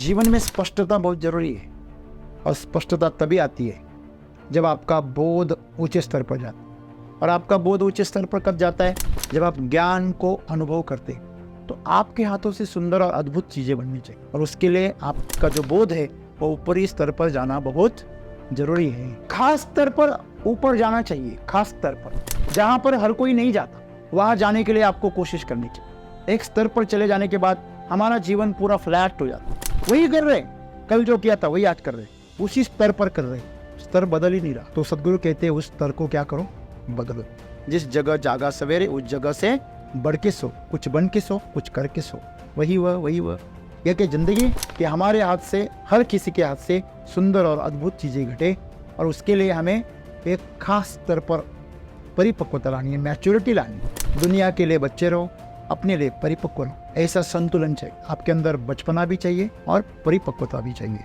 जीवन में स्पष्टता बहुत जरूरी है और स्पष्टता तभी आती है जब आपका बोध ऊंचे स्तर पर जाता है। और आपका बोध ऊंचे स्तर पर कब जाता है? जब आप ज्ञान को अनुभव करते हैं। तो आपके हाथों से सुंदर और अद्भुत चीजें बननी चाहिए और उसके लिए आपका जो बोध है वो ऊपरी स्तर पर जाना बहुत जरूरी है। खास स्तर पर ऊपर जाना चाहिए, खास स्तर पर जहां पर हर कोई नहीं जाता, वहां जाने के लिए आपको कोशिश करनी चाहिए। एक स्तर पर चले जाने के बाद हमारा जीवन पूरा फ्लैट हो जाता है। वही कर रहे, कल जो किया था वही आज कर रहे, उसी स्तर पर कर रहे, स्तर बदल ही नहीं रहा। तो सदगुरु कहते हैं उस स्तर को क्या करो, बदलो। जिस जगह जागा सवेरे उस जगह से बढ़ के सो, कुछ बन के सो, कुछ करके सो। वही वह यह कि जिंदगी के हमारे हाथ से, हर किसी के हाथ से सुंदर और अद्भुत चीजें घटे और उसके लिए हमें एक खास स्तर पर परिपक्वता लानी है, मैच्योरिटी लानी है। दुनिया के लिए बच्चे रहो, अपने लिए परिपक्व रहो। ऐसा संतुलन चाहिए। आपके अंदर बचपना भी चाहिए और परिपक्वता भी चाहिए।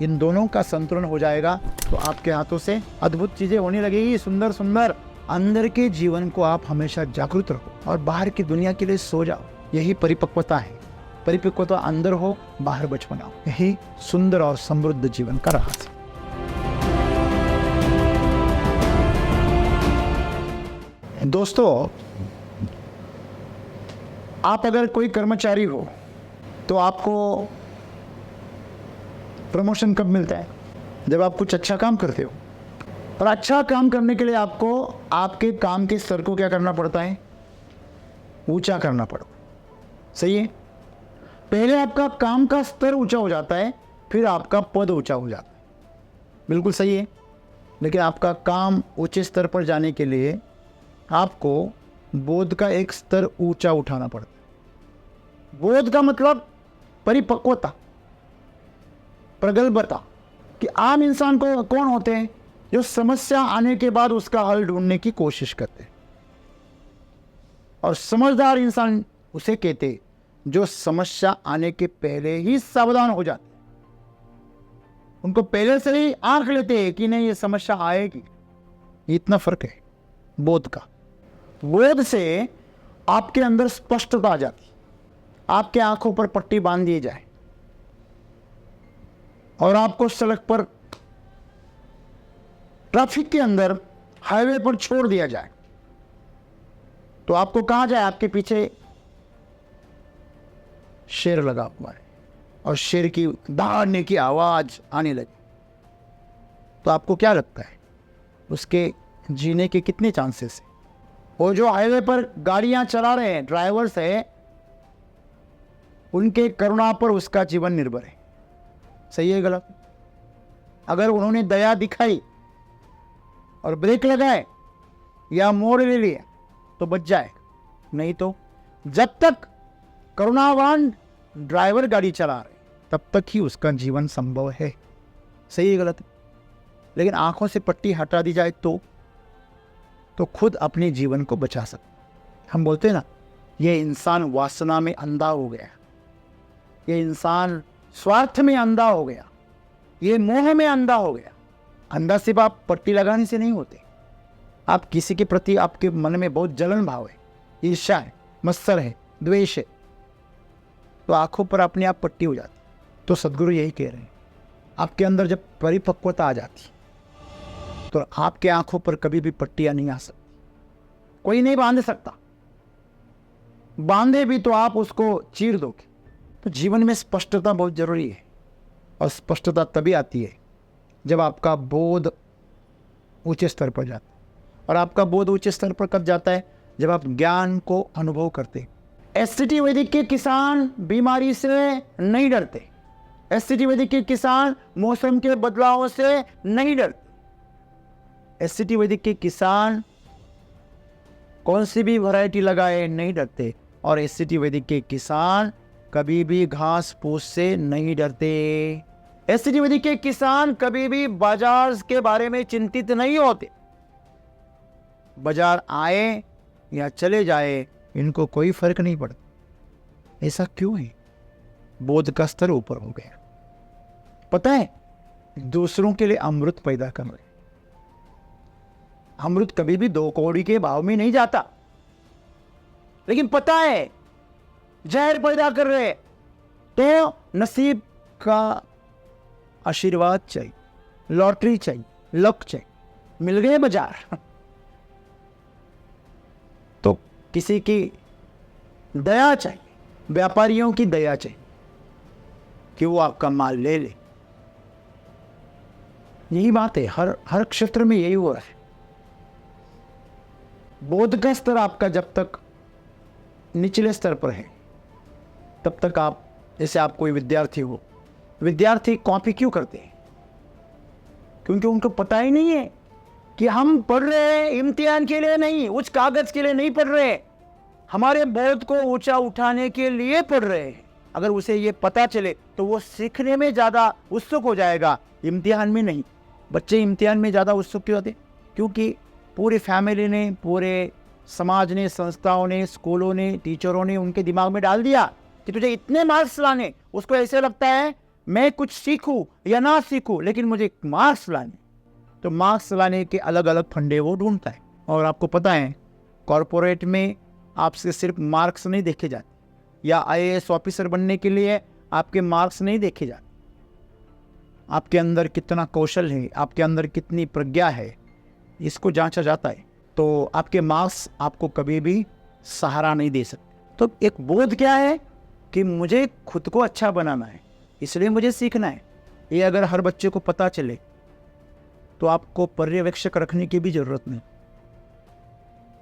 इन दोनों का संतुलन हो जाएगा तो आपके हाथों से अद्भुत चीजें होने लगेगी, सुंदर सुंदर। अंदर के जीवन को आप हमेशा जागरूक रखो और बाहर की दुनिया के लिए सो जाओ। यही परिपक्वता है। परिपक्वता अंदर हो, बाहर बचपना हो। यही सुंदर और समृद्ध जीवन का रहस्य। दोस्तों, आप अगर कोई कर्मचारी हो तो आपको प्रमोशन कब मिलता है? जब आप कुछ अच्छा काम करते हो। और अच्छा काम करने के लिए आपको आपके काम के स्तर को क्या करना पड़ता है? ऊंचा करना पड़ता। सही है? पहले आपका काम का स्तर ऊंचा हो जाता है, फिर आपका पद ऊंचा हो जाता है। बिल्कुल सही है। लेकिन आपका काम ऊंचे स्तर पर जाने के लिए आपको बोध का एक स्तर ऊंचा उठाना पड़ता है। बोध का मतलब परिपक्वता, प्रगल्भता। कि आम इंसान को कौन होते हैं? जो समस्या आने के बाद उसका हल ढूंढने की कोशिश करते हैं। और समझदार इंसान उसे कहते हैं जो समस्या आने के पहले ही सावधान हो जाते हैं। उनको पहले से ही आंक लेते हैं कि नहीं ये समस्या आएगी। इतना फर्क है बोध का। बोध से आपके अंदर स्पष्टता आ जाती। आपके आंखों पर पट्टी बांध दी जाए और आपको सड़क पर, ट्रैफिक के अंदर, हाईवे पर छोड़ दिया जाए तो आपको कहां जाए? आपके पीछे शेर लगा हुआ है और शेर की दहाड़ने की आवाज आने लगी तो आपको क्या लगता है उसके जीने के कितने चांसेस है? वो जो हाईवे पर गाड़ियां चला रहे हैं, ड्राइवर्स है, उनके करुणा पर उसका जीवन निर्भर है। सही है गलत? अगर उन्होंने दया दिखाई और ब्रेक लगाए या मोड़ ले लिया तो बच जाए, नहीं तो जब तक करुणावान ड्राइवर गाड़ी चला रहे तब तक ही उसका जीवन संभव है। सही है गलत? लेकिन आंखों से पट्टी हटा दी जाए तो खुद अपने जीवन को बचा सकते। हम बोलते हैं ना, ये इंसान वासना में अंधा हो गया, ये इंसान स्वार्थ में अंधा हो गया, ये मोह में अंधा हो गया। अंधा सिर्फ आप पट्टी लगाने से नहीं होते। आप किसी के प्रति, आपके मन में बहुत जलन भाव है, ईर्ष्या है, मत्सर है, द्वेष है, तो आंखों पर अपने आप पट्टी हो जाती। तो सदगुरु यही कह रहे हैं, आपके अंदर जब परिपक्वता आ जाती तो आपके आंखों पर कभी भी पट्टियां नहीं आ सकती। कोई नहीं बांध सकता। बांधे भी तो आप उसको चीर दोगे। तो जीवन में स्पष्टता बहुत जरूरी है और स्पष्टता तभी आती है जब आपका बोध ऊंचे स्तर पर जाता है। और आपका बोध ऊंचे स्तर पर कब जाता है? जब आप ज्ञान को अनुभव करते। एससीटी वैदिक के किसान बीमारी से नहीं डरते। एससीटी वैदिक के किसान मौसम के बदलावों से नहीं डरते। एससीटी वैदिक के किसान कौन सी भी वैरायटी लगाए नहीं डरते। और एससीटी वैदिक के किसान कभी भी घास फूस से नहीं डरते। एससीटी वैदिक के किसान कभी भी बाजार के बारे में चिंतित नहीं होते। बाजार आए या चले जाए इनको कोई फर्क नहीं पड़ता। ऐसा क्यों है? बोध का स्तर ऊपर हो गया। पता है, दूसरों के लिए अमृत पैदा कर रहे। अमृत कभी भी 2 कौड़ी के भाव में नहीं जाता। लेकिन पता है जहर पैदा कर रहे तो नसीब आपका आशीर्वाद चाहिए, लॉटरी चाहिए, लक चाहिए, मिल गए बाजार तो किसी की दया चाहिए, व्यापारियों की दया चाहिए कि वो आपका माल ले ले। यही बात है, हर क्षेत्र में यही हुआ है। बोध का स्तर आपका जब तक निचले स्तर पर है तब तक आप, जैसे आप कोई विद्यार्थी हो, विद्यार्थी कॉपी क्यों करते हैं? क्योंकि उनको पता ही नहीं है कि हम पढ़ रहे हैं इम्तिहान के लिए नहीं, उस कागज के लिए नहीं पढ़ रहे, हमारे बोध को ऊंचा उठाने के लिए पढ़ रहे हैं। अगर उसे ये पता चले तो वो सीखने में ज़्यादा उत्सुक हो जाएगा, इम्तिहान में नहीं। बच्चे इम्तिहान में ज़्यादा उत्सुक क्यों होते? क्योंकि पूरी फैमिली ने, पूरे समाज ने, संस्थाओं ने, स्कूलों ने, टीचरों ने उनके दिमाग में डाल दिया कि तुझे इतने मार्क्स लाने। उसको ऐसे लगता है मैं कुछ सीखूं या ना सीखूं, लेकिन मुझे मार्क्स लाने। तो मार्क्स लाने के अलग अलग फंडे वो ढूंढता है। और आपको पता है, कॉरपोरेट में आपसे सिर्फ मार्क्स नहीं देखे जाते, या आईएएस ऑफिसर बनने के लिए आपके मार्क्स नहीं देखे जाते। आपके अंदर कितना कौशल है, आपके अंदर कितनी प्रज्ञा है, इसको जांचा जाता है। तो आपके मार्क्स आपको कभी भी सहारा नहीं दे सकते। तो एक बोध क्या है कि मुझे खुद को अच्छा बनाना है, इसलिए मुझे सीखना है। ये अगर हर बच्चे को पता चले तो आपको पर्यवेक्षक रखने की भी जरूरत नहीं,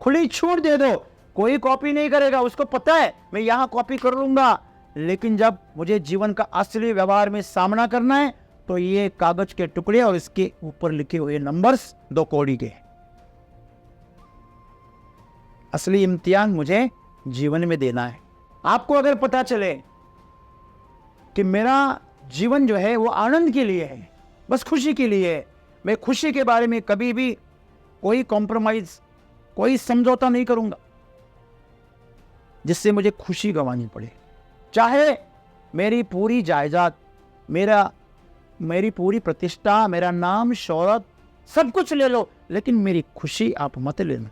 खुली छूट दे दो। कोई कॉपी नहीं करेगा, उसको पता है मैं यहां कॉपी कर लूंगा, लेकिन जब मुझे जीवन का असली व्यवहार में सामना करना है तो ये कागज के टुकड़े और इसके ऊपर लिखे हुए नंबर्स 2 कौड़ी के। असली इम्तिहान मुझे जीवन में देना है। आपको अगर पता चले कि मेरा जीवन जो है वो आनंद के लिए है, बस खुशी के लिए है, मैं खुशी के बारे में कभी भी कोई कॉम्प्रोमाइज, कोई समझौता नहीं करूंगा जिससे मुझे खुशी गंवानी पड़े। चाहे मेरी पूरी जायदाद, मेरी पूरी प्रतिष्ठा, मेरा नाम, शोहरत, सब कुछ ले लो, लेकिन मेरी खुशी आप मत लेना।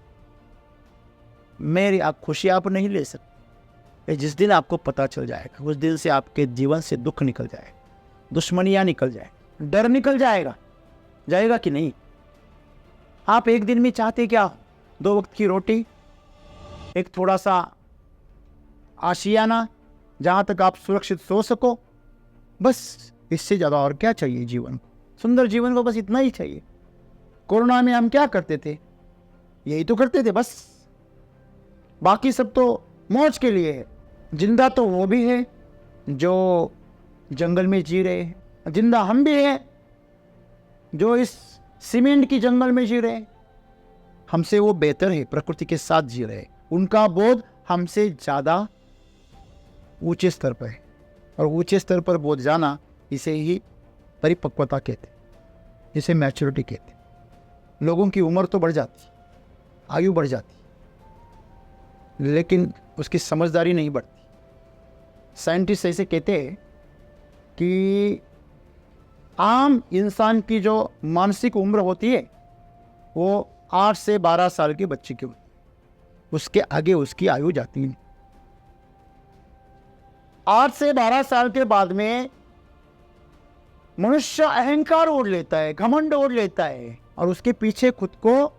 मेरी खुशी आप नहीं ले सकते। जिस दिन आपको पता चल जाएगा, उस दिन से आपके जीवन से दुख निकल जाएगा, दुश्मनियां निकल जाए, डर निकल जाएगा कि नहीं? आप एक दिन में चाहते क्या? 2 वक्त की रोटी, एक थोड़ा सा आशियाना जहां तक आप सुरक्षित सो सको, बस। इससे ज्यादा और क्या चाहिए जीवन को? सुंदर जीवन को बस इतना ही चाहिए। कोरोना में हम क्या करते थे? यही तो करते थे बस। बाकी सब तो मौज के लिए है। जिंदा तो वो भी है जो जंगल में जी रहे हैं, जिंदा हम भी हैं जो इस सीमेंट की जंगल में जी रहे हैं। हमसे वो बेहतर है, प्रकृति के साथ जी रहे हैं। उनका बोध हमसे ज़्यादा ऊंचे स्तर पर है, और ऊंचे स्तर पर बोध जाना, इसे ही परिपक्वता कहते हैं, जिसे मैच्योरिटी कहते हैं। लोगों की उम्र तो बढ़ जाती, आयु बढ़ जाती, लेकिन उसकी समझदारी नहीं बढ़ती। साइंटिस्ट ऐसे कहते हैं कि आम इंसान की जो मानसिक उम्र होती है वो 8 से 12 साल के बच्चे की होती है, उसके आगे उसकी आयु जाती नहीं। 8 से 12 साल के बाद में मनुष्य अहंकार ओढ़ लेता है, घमंड ओढ़ लेता है, और उसके पीछे खुद को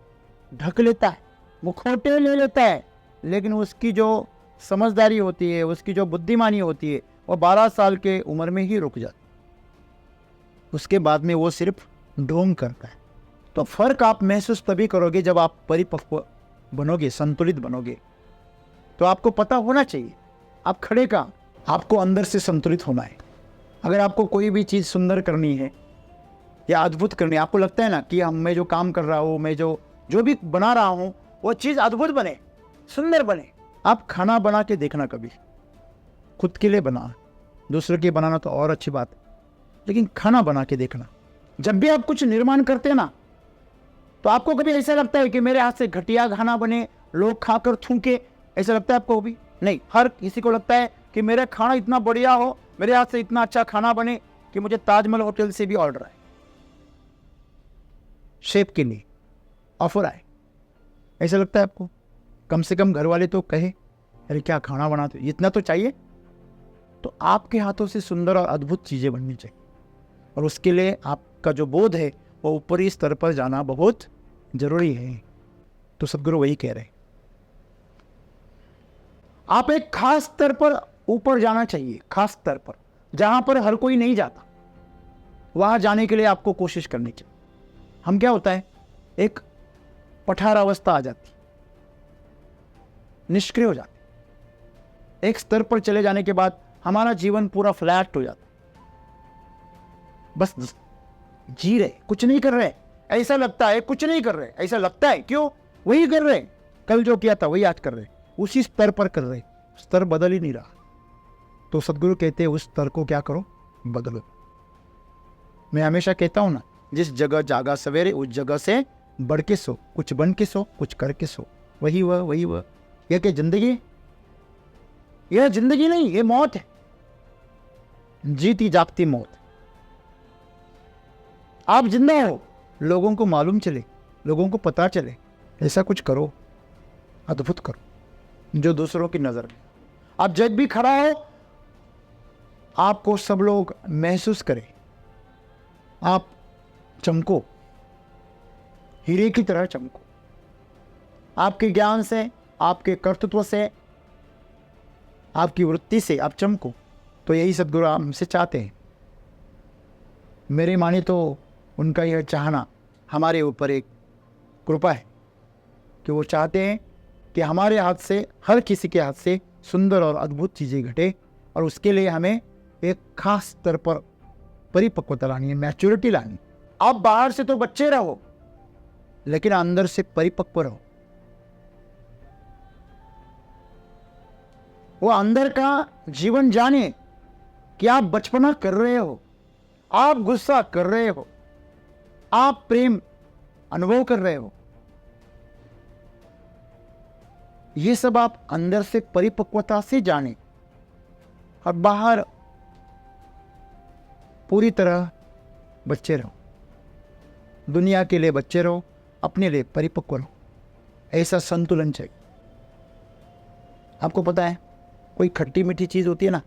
ढक लेता है, मुखौटे ले लेता है। लेकिन उसकी जो समझदारी होती है, उसकी जो बुद्धिमानी होती है, वो 12 साल के उम्र में ही रुक जाती। उसके बाद में वो सिर्फ ढोंग करता है। तो फर्क आप महसूस तभी करोगे जब आप परिपक्व बनोगे, संतुलित बनोगे। तो आपको पता होना चाहिए आप खड़े का, आपको अंदर से संतुलित होना है। अगर आपको कोई भी चीज़ सुंदर करनी है या अद्भुत करनी है, आपको लगता है ना कि मैं जो काम कर रहा हूँ, मैं जो भी बना रहा हूँ, वो चीज़ अद्भुत बने, सुंदर बने। आप खाना बना के देखना कभी, खुद के लिए बना, दूसरे के बनाना तो और अच्छी बात है, लेकिन खाना बना के देखना। जब भी आप कुछ निर्माण करते हैं ना, तो आपको कभी ऐसा लगता है कि मेरे हाथ से घटिया खाना बने, लोग खाकर थूके, ऐसा लगता है आपको? भी नहीं। हर किसी को लगता है कि मेरा खाना इतना बढ़िया हो, मेरे हाथ से इतना अच्छा खाना बने कि मुझे ताजमहल होटल से भी ऑर्डर आए, शेफ के लिए ऑफर आए। ऐसा लगता है आपको? कम से कम घर वाले तो कहे, अरे क्या खाना बनाते हो, इतना तो चाहिए। तो आपके हाथों से सुंदर और अद्भुत चीज़ें बननी चाहिए, और उसके लिए आपका जो बोध है वो ऊपरी स्तर पर जाना बहुत जरूरी है। तो सदगुरु वही कह रहे हैं, आप एक खास स्तर पर ऊपर जाना चाहिए, खास स्तर पर जहां पर हर कोई नहीं जाता, वहां जाने के लिए आपको कोशिश करनी चाहिए। हम क्या होता है, एक पठार अवस्था आ जाती, निष्क्रिय हो जाती। एक स्तर पर चले जाने के बाद हमारा जीवन पूरा फ्लैट हो जाता, बस जी रहे, कुछ नहीं कर रहे, ऐसा लगता है कुछ नहीं कर रहे, ऐसा लगता है, क्यों? वही कर रहे, कल जो किया था वही आज कर रहे, उसी स्तर पर कर रहे, स्तर बदल ही नहीं रहा। तो सदगुरु कहते हैं उस स्तर को क्या करो, बदलो। मैं हमेशा कहता हूं ना, जिस जगह जागा सवेरे उस जगह से बढ़ के सो, कुछ बन के सो, कुछ करके सो, वही वह। यह क्या जिंदगी? यह जिंदगी नहीं, यह मौत है, जीती जागती मौत। आप जिंदा हो, लोगों को मालूम चले, लोगों को पता चले, ऐसा कुछ करो, अद्भुत करो जो दूसरों की नजर में। आप जब भी खड़ा हो आपको सब लोग महसूस करें, आप चमको, हीरे की तरह चमको। आपके ज्ञान से, आपके कर्तृत्व से, आपकी वृत्ति से आप चमको। तो यही सदगुरु हमसे चाहते हैं। मेरे माने तो उनका यह चाहना हमारे ऊपर एक कृपा है कि वो चाहते हैं कि हमारे हाथ से, हर किसी के हाथ से सुंदर और अद्भुत चीज़ें घटे, और उसके लिए हमें एक खास स्तर पर परिपक्वता लानी है, मैच्योरिटी लानी। आप बाहर से तो बच्चे रहो, लेकिन अंदर से परिपक्व रहो। वो अंदर का जीवन जाने कि आप बचपना कर रहे हो, आप गुस्सा कर रहे हो, आप प्रेम अनुभव कर रहे हो। ये सब आप अंदर से परिपक्वता से जाने, और बाहर पूरी तरह बच्चे रहो। दुनिया के लिए बच्चे रहो, अपने लिए परिपक्व रहो। ऐसा संतुलन चाहिए। आपको पता है, कोई खट्टी मीठी चीज़ होती है ना,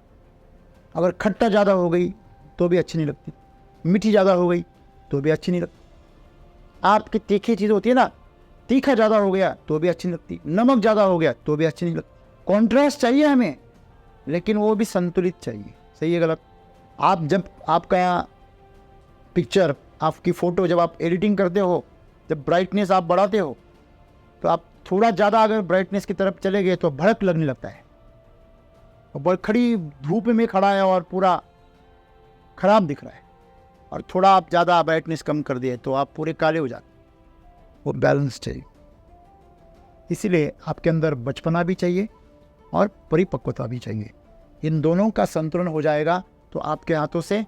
अगर खट्टा ज़्यादा हो गई तो भी अच्छी नहीं लगती, मीठी ज़्यादा हो गई तो भी अच्छी नहीं लगती। आपकी तीखी चीज़ होती है ना, तीखा ज़्यादा हो गया तो भी अच्छी नहीं लगती, नमक ज़्यादा हो गया तो भी अच्छी नहीं लगती। कॉन्ट्रास्ट चाहिए हमें, लेकिन वो भी संतुलित चाहिए। सही है गलत? आप जब आपका यहाँ पिक्चर, आपकी फ़ोटो जब आप एडिटिंग करते हो, जब ब्राइटनेस आप बढ़ाते हो, तो आप थोड़ा ज़्यादा अगर ब्राइटनेस की तरफ चले गए तो भड़क लगने लगता है। और बड़ खड़ी धूप में खड़ा है और पूरा खराब दिख रहा है, और थोड़ा आप ज़्यादा ब्राइटनेस कम कर दिए तो आप पूरे काले हो जाते। वो बैलेंस चाहिए। इसीलिए आपके अंदर बचपना भी चाहिए और परिपक्वता भी चाहिए। इन दोनों का संतुलन हो जाएगा तो आपके हाथों से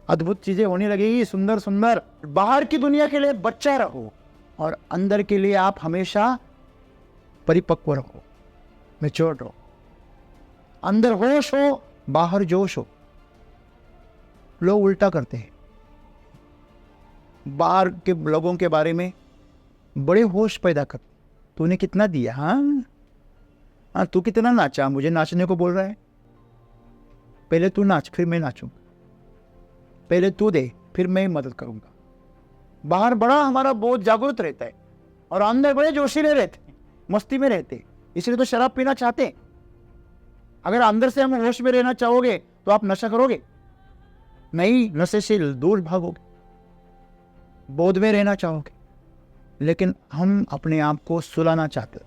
अद्भुत चीजें होने लगेगी, सुंदर सुंदर। बाहर की दुनिया के लिए बच्चा रहो, और अंदर के लिए आप हमेशा परिपक्व रहो, मैच्योर रहो। अंदर होश हो, बाहर जोश हो। लोग उल्टा करते हैं, बाहर के लोगों के बारे में बड़े होश पैदा करते। तूने कितना दिया? हाँ, तू कितना नाचा? मुझे नाचने को बोल रहा है। पहले तू नाच, फिर मैं नाचूंगा। पहले तू दे, फिर मैं मदद करूंगा। बाहर बड़ा हमारा बहुत जागरूक रहता है, और अंदर बड़े जोशीले रहते हैं, मस्ती में रहते हैं। इसलिए तो शराब पीना चाहते हैं। अगर अंदर से हम होश में रहना चाहोगे तो आप नशा करोगे नहीं, नशे से दूर भागोगे, बोध में रहना चाहोगे। लेकिन हम अपने आप को सुलाना चाहते।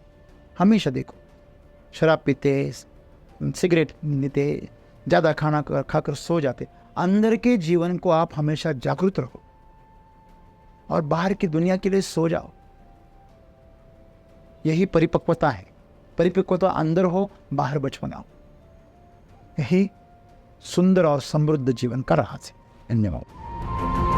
हमेशा देखो, शराब पीते, सिगरेट पीते, ज़्यादा खाना खाकर सो जाते। अंदर के जीवन को आप हमेशा जागरूक रखो, और बाहर की दुनिया के लिए सो जाओ। यही परिपक्वता है। परिपक्वता अंदर हो, बाहर बचपना हो। यही सुंदर और समृद्ध जीवन का राज है। धन्यवाद।